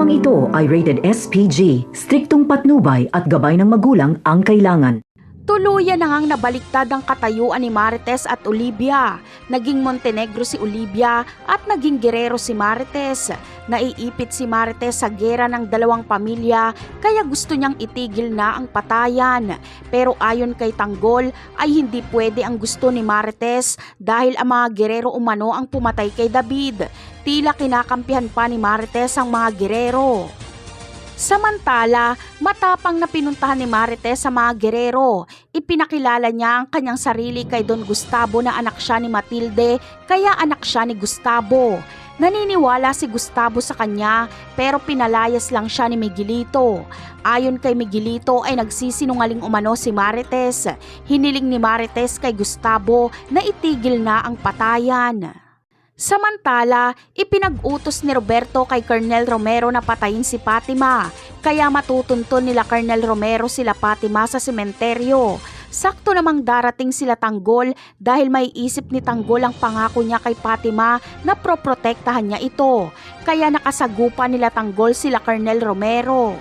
Programang ito ay rated SPG, striktong patnubay at gabay ng magulang ang kailangan. Tuluyan na ngang nabaliktad ang katayuan ni Marites at Olivia. Naging Montenegro si Olivia at naging Guerrero si Marites. Naiipit si Marites sa gera ng dalawang pamilya kaya gusto niyang itigil na ang patayan. Pero ayon kay Tanggol ay hindi pwede ang gusto ni Marites dahil ang mga Guerrero umano ang pumatay kay David. Tila kinakampihan pa ni Marites ang mga Guerrero. Samantala, matapang na pinuntahan ni Marites sa mga Guerrero. Ipinakilala niya ang kanyang sarili kay Don Gustavo na anak siya ni Matilde, kaya anak siya ni Gustavo. Naniniwala si Gustavo sa kanya pero pinalayas lang siya ni Miguelito. Ayon kay Miguelito ay nagsisinungaling umano si Marites. Hiniling ni Marites kay Gustavo na itigil na ang patayan. Samantala, ipinag-utos ni Roberto kay Colonel Romero na patayin si Fatima, kaya matutunton nila Colonel Romero sila Fatima sa sementeryo. Sakto namang darating sila Tanggol dahil may isip ni Tanggol ang pangako niya kay Fatima na proprotektahan niya ito, kaya nakasagupan nila Tanggol sila Colonel Romero.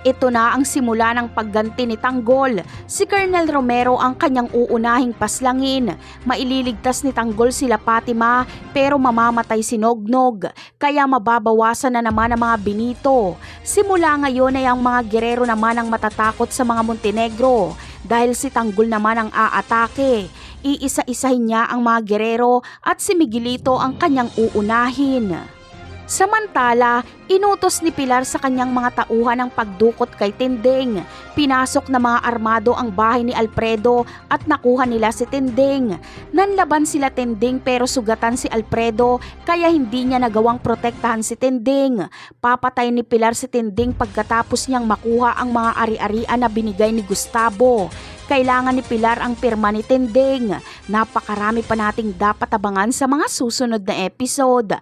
Ito na ang simula ng pagganti ni Tanggol. Si Colonel Romero ang kanyang uunahing paslangin. Maililigtas ni Tanggol sila Fatima pero mamamatay si Nognog. Kaya mababawasan na naman ang mga Benito. Simula ngayon ay ang mga Guerrero naman ang matatakot sa mga Montenegro. Dahil si Tanggol naman ang aatake. Iisa-isahin niya ang mga Guerrero at si Miguelito ang kanyang uunahin. Samantala, inutos ni Pilar sa kanyang mga tauhan ang pagdukot kay Tinding. Pinasok na mga armado ang bahay ni Alfredo at nakuha nila si Tinding. Nanlaban sila Tinding pero sugatan si Alfredo kaya hindi niya nagawang protektahan si Tinding. Papatay ni Pilar si Tinding pagkatapos niyang makuha ang mga ari-arian na binigay ni Gustavo. Kailangan ni Pilar ang pirma ni Tinding. Napakarami pa nating dapat abangan sa mga susunod na episode.